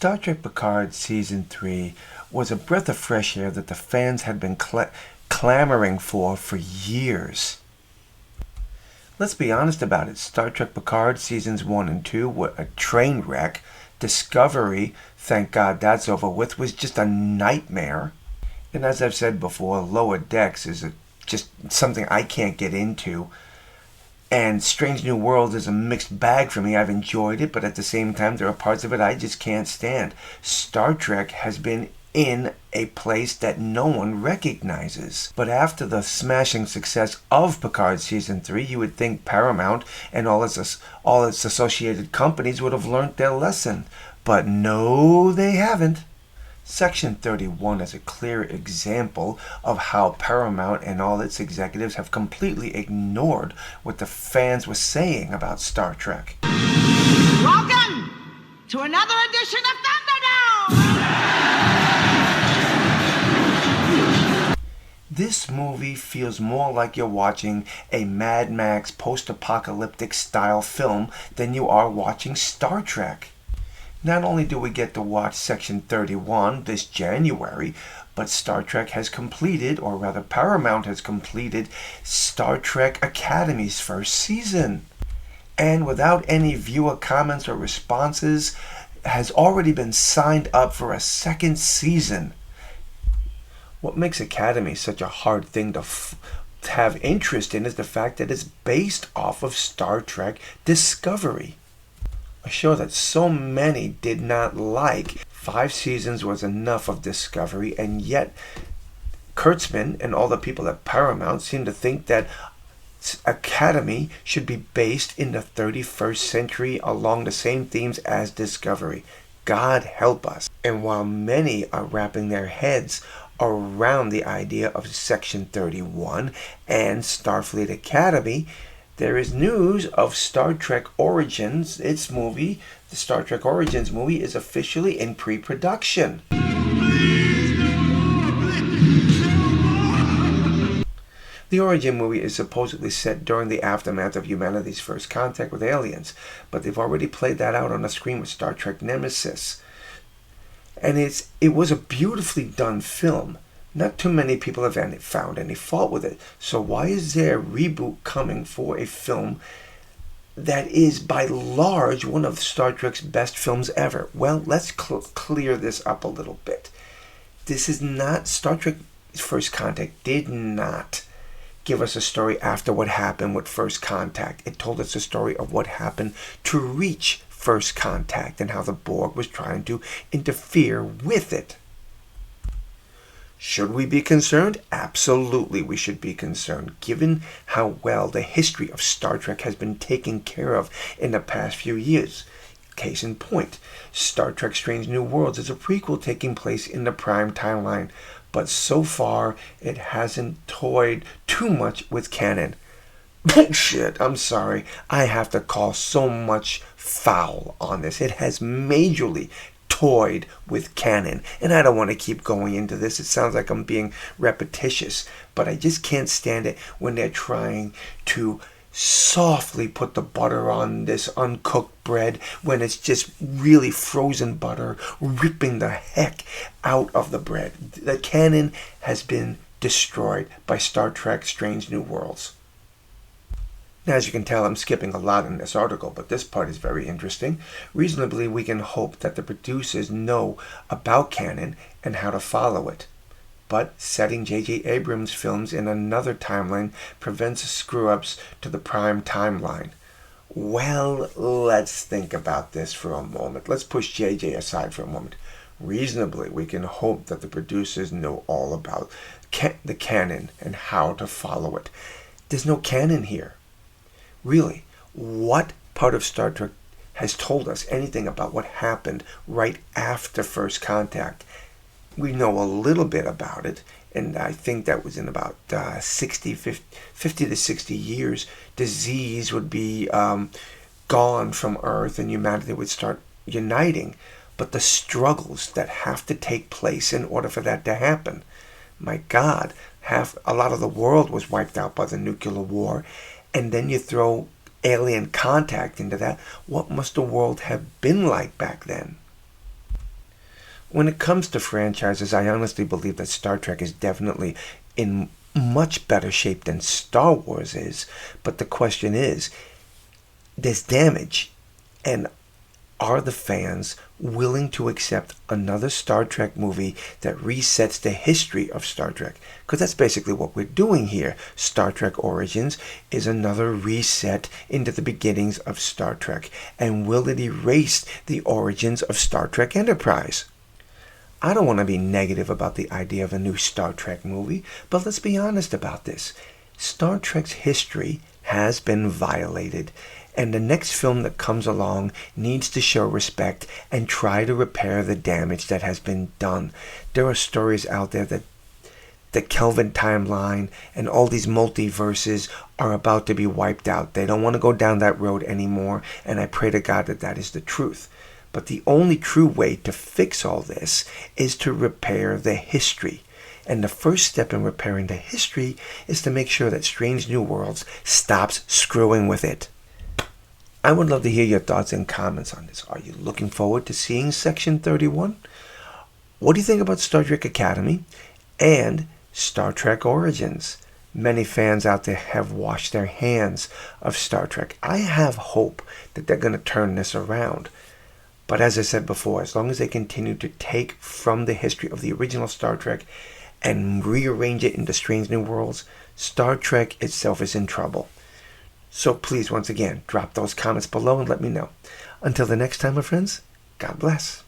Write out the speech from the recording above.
Star Trek Picard Season 3 was a breath of fresh air that the fans had been clamoring for years. Let's be honest about it. Star Trek Picard Seasons 1 and 2 were a train wreck. Discovery, thank God that's over with, was just a nightmare. And as I've said before, Lower Decks is just something I can't get into. And Strange New Worlds is a mixed bag for me. I've enjoyed it, but at the same time, there are parts of it I just can't stand. Star Trek has been in a place that no one recognizes. But after the smashing success of Picard Season 3, you would think Paramount and all its associated companies would have learned their lesson. But no, they haven't. Section 31 is a clear example of how Paramount and all its executives have completely ignored what the fans were saying about Star Trek. Welcome to another edition of Thunderdome! This movie feels more like you're watching a Mad Max post-apocalyptic style film than you are watching Star Trek. Not only do we get to watch Section 31 this January, but Star Trek has completed, or rather Paramount has completed, Star Trek Academy's first season. And without any viewer comments or responses, has already been signed up for a second season. What makes Academy such a hard thing to have interest in is the fact that it's based off of Star Trek Discovery. A show that so many did not like. 5 seasons was enough of Discovery, and yet Kurtzman and all the people at Paramount seem to think that Academy should be based in the 31st century along the same themes as Discovery. God help us. And while many are wrapping their heads around the idea of Section 31 and Starfleet Academy, there is news of Star Trek Origins. Its movie, the Star Trek Origins movie, is officially in pre-production. The Origin movie is supposedly set during the aftermath of humanity's first contact with aliens, but they've already played that out on the screen with Star Trek Nemesis. And it was a beautifully done film. Not too many people have found any fault with it. So why is there a reboot coming for a film that is by large one of Star Trek's best films ever? Well, let's clear this up a little bit. This is not Star Trek First Contact did not give us a story after what happened with First Contact. It told us a story of what happened to reach First Contact and how the Borg was trying to interfere with it. Should we be concerned? Absolutely we should be concerned, given how well the history of Star Trek has been taken care of in the past few years. Case in point, Star Trek Strange New Worlds is a prequel taking place in the Prime timeline, but so far it hasn't toyed too much with canon. Bullshit, I'm sorry. I have to call so much foul on this. It has majorly toyed with canon, and I don't want to keep going into this. It sounds like I'm being repetitious, but I just can't stand it when they're trying to softly put the butter on this uncooked bread when it's just really frozen butter ripping the heck out of the bread. The canon has been destroyed by Star Trek Strange New Worlds. Now, as you can tell, I'm skipping a lot in this article, but this part is very interesting. Reasonably, we can hope that the producers know about canon and how to follow it. But setting J.J. Abrams' films in another timeline prevents screw-ups to the Prime timeline. Well, let's think about this for a moment. Let's push J.J. aside for a moment. Reasonably, we can hope that the producers know all about the canon and how to follow it. There's no canon here. Really, what part of Star Trek has told us anything about what happened right after First Contact? We know a little bit about it, and I think that was in about 50 to 60 years. Disease would be gone from Earth and humanity would start uniting. But the struggles that have to take place in order for that to happen, my God, a lot of the world was wiped out by the nuclear war. And then you throw alien contact into that. What must the world have been like back then? When it comes to franchises, I honestly believe that Star Trek is definitely in much better shape than Star Wars is. But the question is, there's damage, and are the fans willing to accept another Star Trek movie that resets the history of Star Trek? Because that's basically what we're doing here. Star Trek Origins is another reset into the beginnings of Star Trek. And will it erase the origins of Star Trek Enterprise? I don't want to be negative about the idea of a new Star Trek movie, but let's be honest about this. Star Trek's history has been violated, and the next film that comes along needs to show respect and try to repair the damage that has been done. There are stories out there that the Kelvin timeline and all these multiverses are about to be wiped out. They don't want to go down that road anymore, and I pray to God that that is the truth. But the only true way to fix all this is to repair the history. And the first step in repairing the history is to make sure that Strange New Worlds stops screwing with it. I would love to hear your thoughts and comments on this. Are you looking forward to seeing Section 31? What do you think about Star Trek Academy and Star Trek Origins? Many fans out there have washed their hands of Star Trek. I have hope that they're going to turn this around. But as I said before, as long as they continue to take from the history of the original Star Trek and rearrange it into Strange New Worlds, Star Trek itself is in trouble. So please, once again, drop those comments below and let me know. Until the next time, my friends, God bless.